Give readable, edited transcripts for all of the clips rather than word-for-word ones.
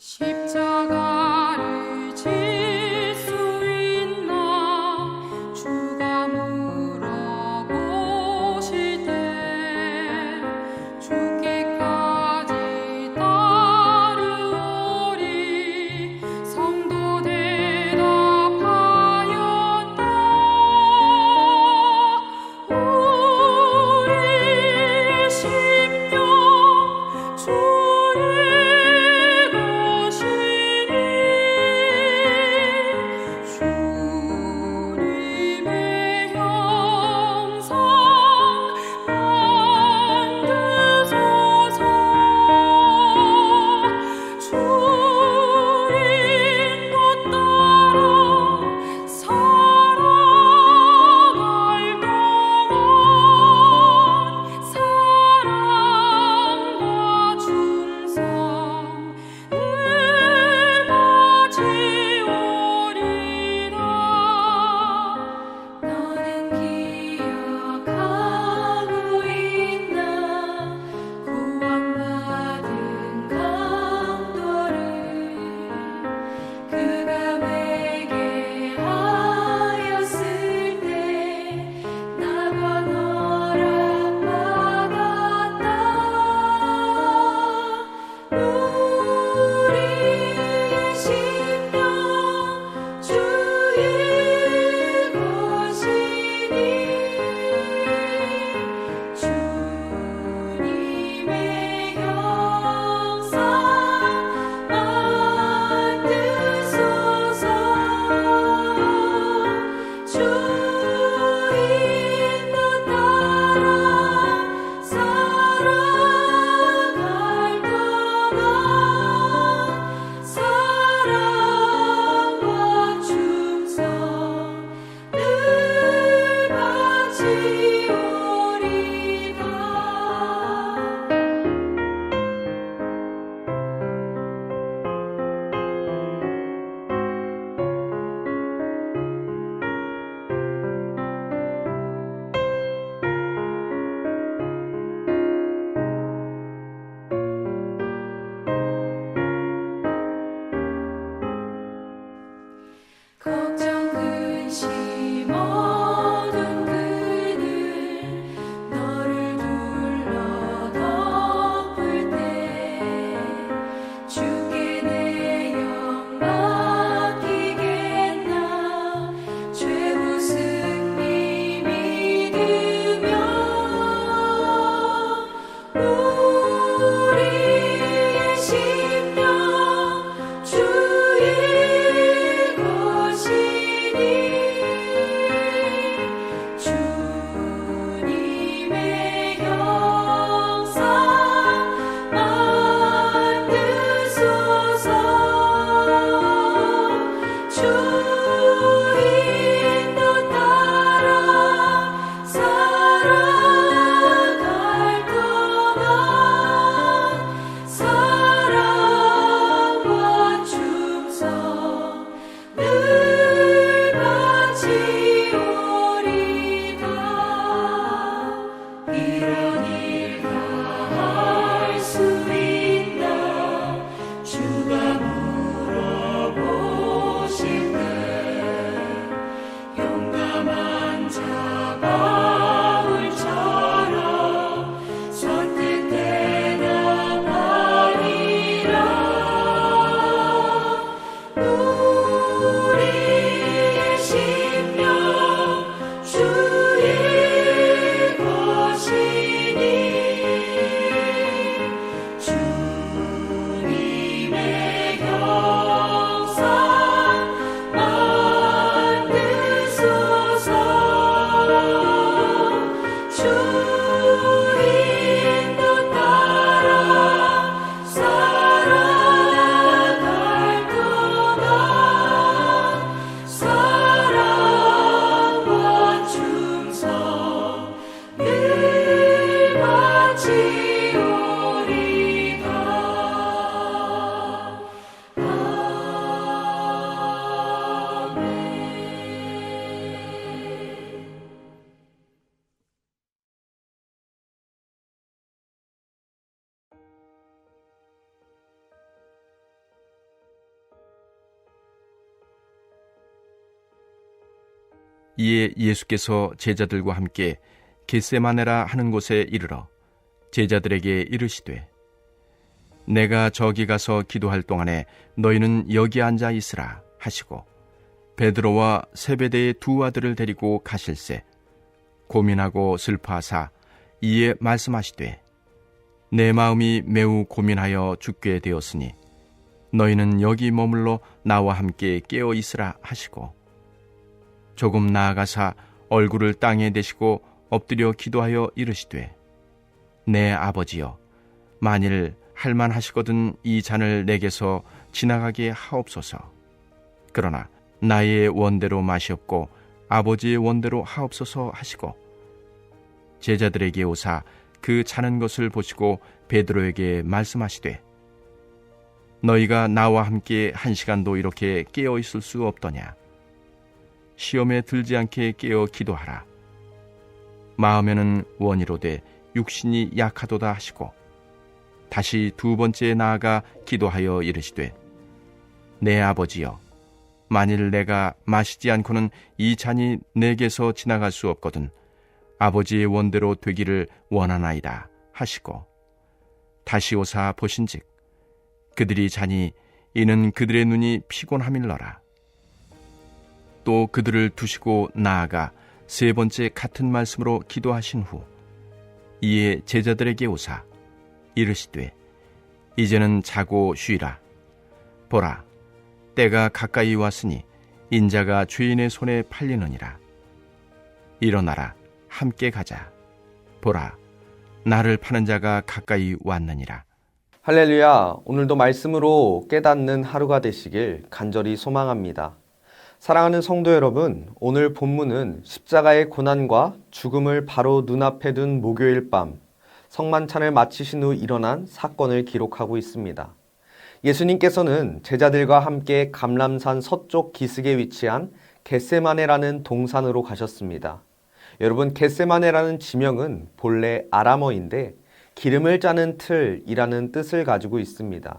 십자가를 질 수 있나 주가 물어보실 때 죽기까지 따르오리. 성도 대답하였다. 우리의 심령 주의 것이 이에 예수께서 제자들과 함께 겟세마네라 하는 곳에 이르러 제자들에게 이르시되 내가 저기 가서 기도할 동안에 너희는 여기 앉아 있으라 하시고 베드로와 세베대의 두 아들을 데리고 가실새 고민하고 슬퍼하사 이에 말씀하시되 내 마음이 매우 고민하여 죽게 되었으니 너희는 여기 머물러 나와 함께 깨어 있으라 하시고 조금 나아가사 얼굴을 땅에 대시고 엎드려 기도하여 이르시되 내 아버지여 만일 할만하시거든 이 잔을 내게서 지나가게 하옵소서. 그러나 나의 원대로 마시옵고 아버지의 원대로 하옵소서 하시고 제자들에게 오사 그 자는 것을 보시고 베드로에게 말씀하시되 너희가 나와 함께 1시간도 이렇게 깨어 있을 수 없더냐. 시험에 들지 않게 깨어 기도하라. 마음에는 원이로되 육신이 약하도다 하시고 다시 두 번째 나아가 기도하여 이르시되 내 아버지여 만일 내가 마시지 않고는 이 잔이 내게서 지나갈 수 없거든 아버지의 원대로 되기를 원하나이다 하시고 다시 오사 보신즉 그들이 자니 이는 그들의 눈이 피곤함일러라. 또 그들을 두시고 나아가 세 번째 같은 말씀으로 기도하신 후 이에 제자들에게 오사 이르시되 이제는 자고 쉬라. 보라 때가 가까이 왔으니 인자가 죄인의 손에 팔리느니라. 일어나라 함께 가자. 보라 나를 파는 자가 가까이 왔느니라. 할렐루야. 오늘도 말씀으로 깨닫는 하루가 되시길 간절히 소망합니다. 사랑하는 성도 여러분, 오늘 본문은 십자가의 고난과 죽음을 바로 눈앞에 둔 목요일 밤 성만찬을 마치신 후 일어난 사건을 기록하고 있습니다. 예수님께서는 제자들과 함께 감람산 서쪽 기슭에 위치한 겟세마네라는 동산으로 가셨습니다. 여러분, 겟세마네라는 지명은 본래 아람어인데 기름을 짜는 틀이라는 뜻을 가지고 있습니다.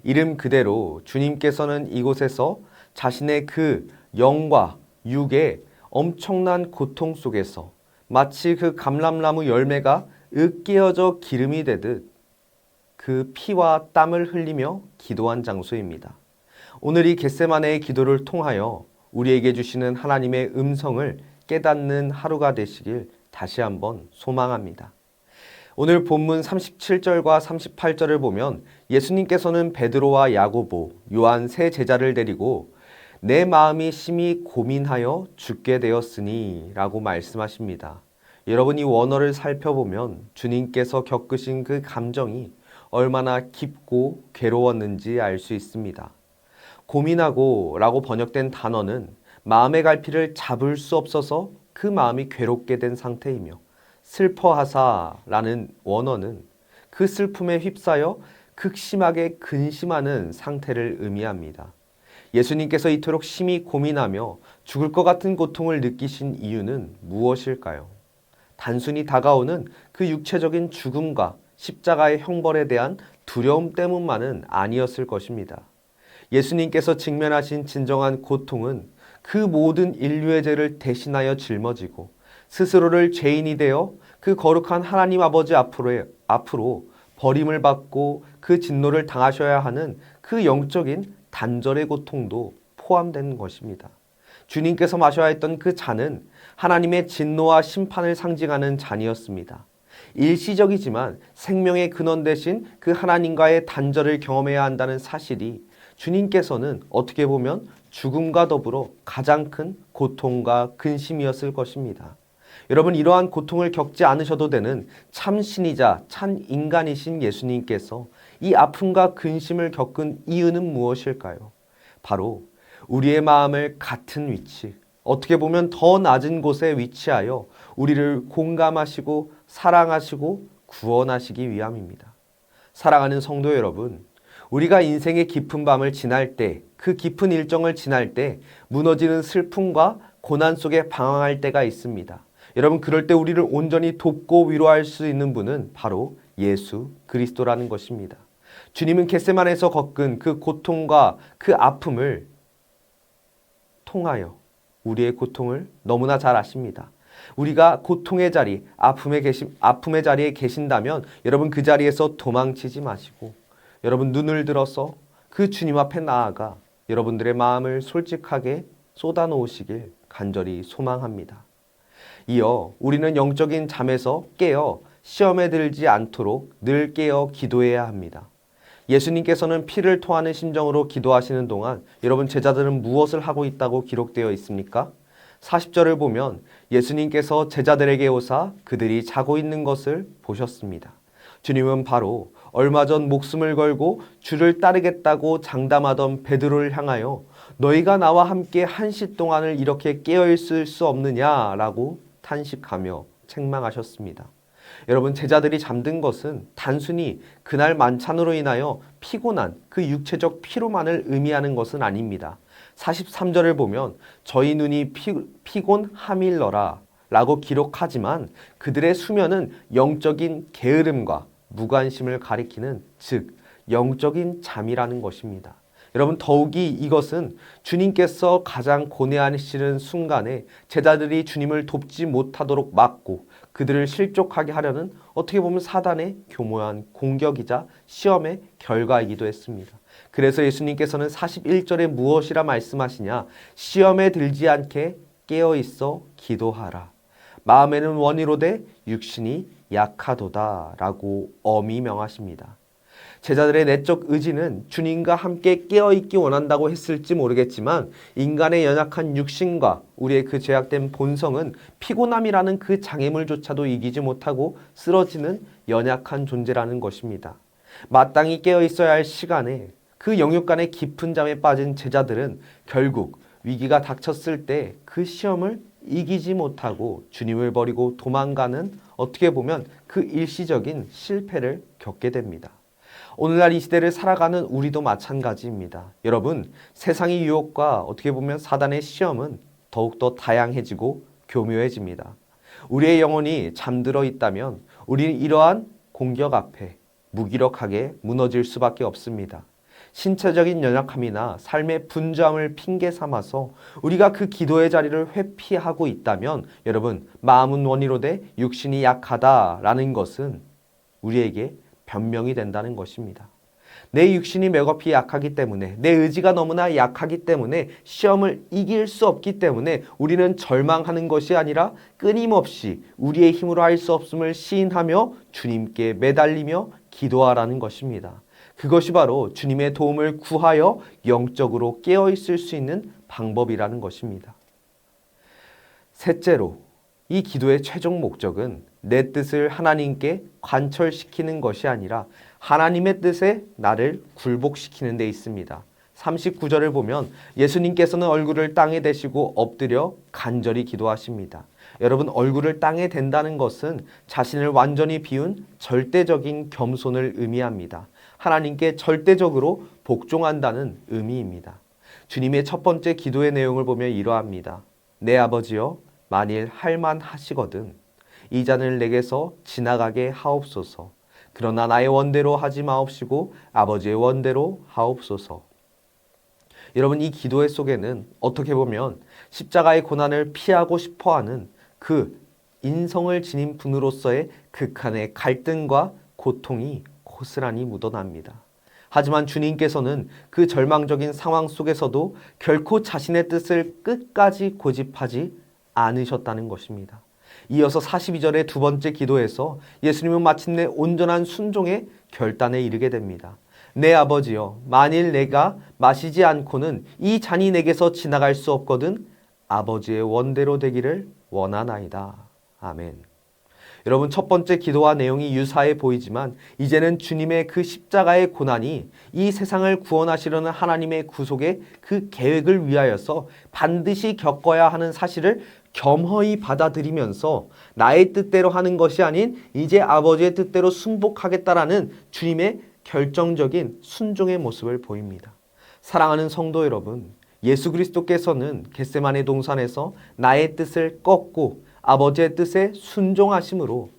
이름 그대로 주님께서는 이곳에서 자신의 그 영과 육의 엄청난 고통 속에서 마치 그 감람나무 열매가 으깨어져 기름이 되듯 그 피와 땀을 흘리며 기도한 장소입니다. 오늘 이 겟세마네의 기도를 통하여 우리에게 주시는 하나님의 음성을 깨닫는 하루가 되시길 다시 한번 소망합니다. 오늘 본문 37절과 38절을 보면 예수님께서는 베드로와 야고보, 요한 세 제자를 데리고 내 마음이 심히 고민하여 죽게 되었으니 라고 말씀하십니다. 여러분, 이 원어를 살펴보면 주님께서 겪으신 그 감정이 얼마나 깊고 괴로웠는지 알 수 있습니다. 고민하고 라고 번역된 단어는 마음의 갈피를 잡을 수 없어서 그 마음이 괴롭게 된 상태이며 슬퍼하사라는 원어는 그 슬픔에 휩싸여 극심하게 근심하는 상태를 의미합니다. 예수님께서 이토록 심히 고민하며 죽을 것 같은 고통을 느끼신 이유는 무엇일까요? 단순히 다가오는 그 육체적인 죽음과 십자가의 형벌에 대한 두려움 때문만은 아니었을 것입니다. 예수님께서 직면하신 진정한 고통은 그 모든 인류의 죄를 대신하여 짊어지고 스스로를 죄인이 되어 그 거룩한 하나님 아버지 앞으로 버림을 받고 그 진노를 당하셔야 하는 그 영적인 단절의 고통도 포함된 것입니다. 주님께서 마셔야 했던 그 잔은 하나님의 진노와 심판을 상징하는 잔이었습니다. 일시적이지만 생명의 근원 대신 그 하나님과의 단절을 경험해야 한다는 사실이 주님께서는 어떻게 보면 죽음과 더불어 가장 큰 고통과 근심이었을 것입니다. 여러분, 이러한 고통을 겪지 않으셔도 되는 참 신이자 참 인간이신 예수님께서 이 아픔과 근심을 겪은 이유는 무엇일까요? 바로 우리의 마음을 같은 위치, 어떻게 보면 더 낮은 곳에 위치하여 우리를 공감하시고 사랑하시고 구원하시기 위함입니다. 사랑하는 성도 여러분, 우리가 인생의 깊은 밤을 지날 때, 그 깊은 일정을 지날 때 무너지는 슬픔과 고난 속에 방황할 때가 있습니다. 여러분, 그럴 때 우리를 온전히 돕고 위로할 수 있는 분은 바로 예수 그리스도라는 것입니다. 주님은 겟세마네에서 겪은 그 고통과 그 아픔을 통하여 우리의 고통을 너무나 잘 아십니다. 우리가 고통의 자리, 아픔의 자리에 계신다면 여러분 그 자리에서 도망치지 마시고 여러분 눈을 들어서 그 주님 앞에 나아가 여러분들의 마음을 솔직하게 쏟아놓으시길 간절히 소망합니다. 이어 우리는 영적인 잠에서 깨어 시험에 들지 않도록 늘 깨어 기도해야 합니다. 예수님께서는 피를 토하는 심정으로 기도하시는 동안 여러분 제자들은 무엇을 하고 있다고 기록되어 있습니까? 40절을 보면 예수님께서 제자들에게 오사 그들이 자고 있는 것을 보셨습니다. 주님은 바로 얼마 전 목숨을 걸고 주를 따르겠다고 장담하던 베드로를 향하여 너희가 나와 함께 1시 동안을 이렇게 깨어 있을 수 없느냐라고 탄식하며 책망하셨습니다. 여러분 제자들이 잠든 것은 단순히 그날 만찬으로 인하여 피곤한 그 육체적 피로만을 의미하는 것은 아닙니다. 43절을 보면 저희 눈이 피곤함일러라 라고 기록하지만 그들의 수면은 영적인 게으름과 무관심을 가리키는 즉 영적인 잠이라는 것입니다. 여러분 더욱이 이것은 주님께서 가장 고뇌하시는 순간에 제자들이 주님을 돕지 못하도록 막고 그들을 실족하게 하려는 어떻게 보면 사단의 교묘한 공격이자 시험의 결과이기도 했습니다. 그래서 예수님께서는 41절에 무엇이라 말씀하시냐? 시험에 들지 않게 깨어있어 기도하라. 마음에는 원이로되 육신이 약하도다 라고 엄히 명하십니다. 제자들의 내적 의지는 주님과 함께 깨어있기 원한다고 했을지 모르겠지만 인간의 연약한 육신과 우리의 그 죄악된 본성은 피곤함이라는 그 장애물조차도 이기지 못하고 쓰러지는 연약한 존재라는 것입니다. 마땅히 깨어있어야 할 시간에 그 영육간의 깊은 잠에 빠진 제자들은 결국 위기가 닥쳤을 때 그 시험을 이기지 못하고 주님을 버리고 도망가는 어떻게 보면 그 일시적인 실패를 겪게 됩니다. 오늘날 이 시대를 살아가는 우리도 마찬가지입니다. 여러분, 세상의 유혹과 어떻게 보면 사단의 시험은 더욱더 다양해지고 교묘해집니다. 우리의 영혼이 잠들어 있다면 우리는 이러한 공격 앞에 무기력하게 무너질 수밖에 없습니다. 신체적인 연약함이나 삶의 분주함을 핑계 삼아서 우리가 그 기도의 자리를 회피하고 있다면 여러분, 마음은 원이로되 육신이 약하다라는 것은 우리에게 변명이 된다는 것입니다. 내 육신이 맥없이 약하기 때문에 내 의지가 너무나 약하기 때문에 시험을 이길 수 없기 때문에 우리는 절망하는 것이 아니라 끊임없이 우리의 힘으로 할 수 없음을 시인하며 주님께 매달리며 기도하라는 것입니다. 그것이 바로 주님의 도움을 구하여 영적으로 깨어있을 수 있는 방법이라는 것입니다. 셋째로 이 기도의 최종 목적은 내 뜻을 하나님께 관철시키는 것이 아니라 하나님의 뜻에 나를 굴복시키는 데 있습니다. 39절을 보면 예수님께서는 얼굴을 땅에 대시고 엎드려 간절히 기도하십니다. 여러분 얼굴을 땅에 댄다는 것은 자신을 완전히 비운 절대적인 겸손을 의미합니다. 하나님께 절대적으로 복종한다는 의미입니다. 주님의 첫 번째 기도의 내용을 보면 이러합니다. 내 아버지여 만일 할만하시거든 이 잔을 내게서 지나가게 하옵소서. 그러나 나의 원대로 하지 마옵시고 아버지의 원대로 하옵소서. 여러분 이 기도의 속에는 어떻게 보면 십자가의 고난을 피하고 싶어하는 그 인성을 지닌 분으로서의 극한의 갈등과 고통이 고스란히 묻어납니다. 하지만 주님께서는 그 절망적인 상황 속에서도 결코 자신의 뜻을 끝까지 고집하지 않으셨다는 것입니다. 이어서 42절의 두 번째 기도에서 예수님은 마침내 온전한 순종의 결단에 이르게 됩니다. 내 아버지여 만일 내가 마시지 않고는 이 잔이 내게서 지나갈 수 없거든 아버지의 원대로 되기를 원하나이다. 아멘. 여러분 첫 번째 기도와 내용이 유사해 보이지만 이제는 주님의 그 십자가의 고난이 이 세상을 구원하시려는 하나님의 구속의 그 계획을 위하여서 반드시 겪어야 하는 사실을 겸허히 받아들이면서 나의 뜻대로 하는 것이 아닌 이제 아버지의 뜻대로 순복하겠다라는 주님의 결정적인 순종의 모습을 보입니다. 사랑하는 성도 여러분, 예수 그리스도께서는 겟세마네 동산에서 나의 뜻을 꺾고 아버지의 뜻에 순종하심으로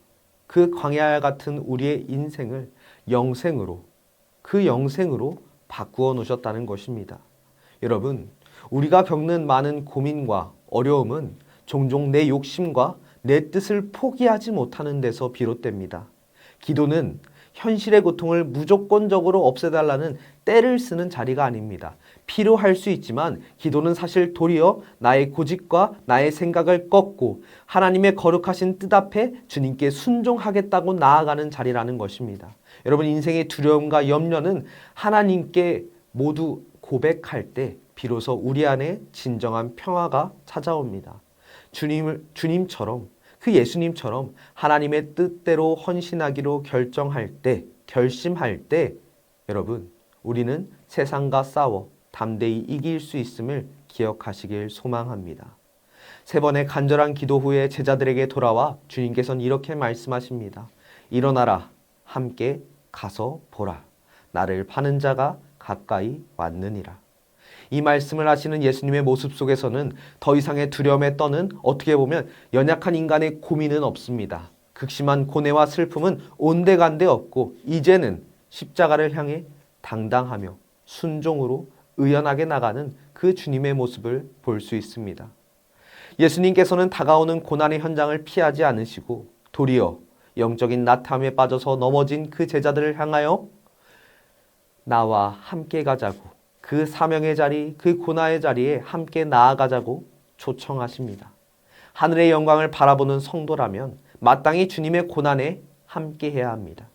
그 광야 같은 우리의 인생을 영생으로 그 영생으로 바꾸어 놓으셨다는 것입니다. 여러분, 우리가 겪는 많은 고민과 어려움은 종종 내 욕심과 내 뜻을 포기하지 못하는 데서 비롯됩니다. 기도는 현실의 고통을 무조건적으로 없애달라는 떼를 쓰는 자리가 아닙니다. 필요할 수 있지만 기도는 사실 도리어 나의 고집과 나의 생각을 꺾고 하나님의 거룩하신 뜻 앞에 주님께 순종하겠다고 나아가는 자리라는 것입니다. 여러분, 인생의 두려움과 염려는 하나님께 모두 고백할 때 비로소 우리 안에 진정한 평화가 찾아옵니다. 주님처럼, 그 예수님처럼 하나님의 뜻대로 헌신하기로 결심할 때 여러분, 우리는 세상과 싸워 담대히 이길 수 있음을 기억하시길 소망합니다. 3번의 간절한 기도 후에 제자들에게 돌아와 주님께서는 이렇게 말씀하십니다. 일어나라, 함께 가서 보라. 나를 파는 자가 가까이 왔느니라. 이 말씀을 하시는 예수님의 모습 속에서는 더 이상의 두려움에 떠는, 어떻게 보면 연약한 인간의 고민은 없습니다. 극심한 고뇌와 슬픔은 온데간데 없고 이제는 십자가를 향해 당당하며 순종으로 의연하게 나가는 그 주님의 모습을 볼 수 있습니다. 예수님께서는 다가오는 고난의 현장을 피하지 않으시고 도리어 영적인 나태함에 빠져서 넘어진 그 제자들을 향하여 나와 함께 가자고, 그 사명의 자리, 그 고난의 자리에 함께 나아가자고 초청하십니다. 하늘의 영광을 바라보는 성도라면 마땅히 주님의 고난에 함께 해야 합니다.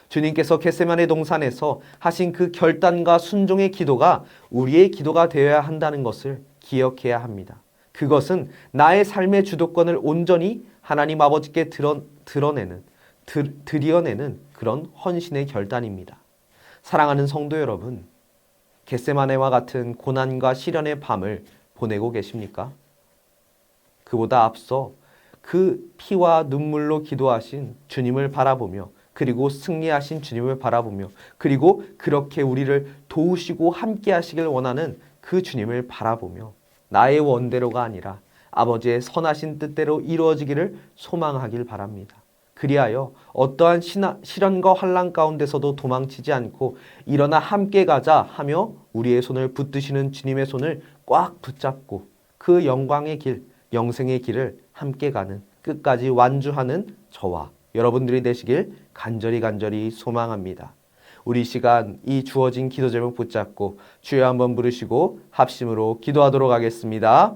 주님께서 겟세마네 동산에서 하신 그 결단과 순종의 기도가 우리의 기도가 되어야 한다는 것을 기억해야 합니다. 그것은 나의 삶의 주도권을 온전히 하나님 아버지께 드러내는 그런 헌신의 결단입니다. 사랑하는 성도 여러분, 겟세마네와 같은 고난과 시련의 밤을 보내고 계십니까? 그보다 앞서 그 피와 눈물로 기도하신 주님을 바라보며, 그리고 승리하신 주님을 바라보며, 그리고 그렇게 우리를 도우시고 함께 하시길 원하는 그 주님을 바라보며 나의 원대로가 아니라 아버지의 선하신 뜻대로 이루어지기를 소망하길 바랍니다. 그리하여 어떠한 시련과 환난 가운데서도 도망치지 않고 일어나 함께 가자 하며 우리의 손을 붙드시는 주님의 손을 꽉 붙잡고 그 영광의 길, 영생의 길을 함께 가는, 끝까지 완주하는 저와 여러분들이 되시길 간절히 소망합니다. 우리 시간 이 주어진 기도 제목 붙잡고 주여 한번 부르시고 합심으로 기도하도록 하겠습니다.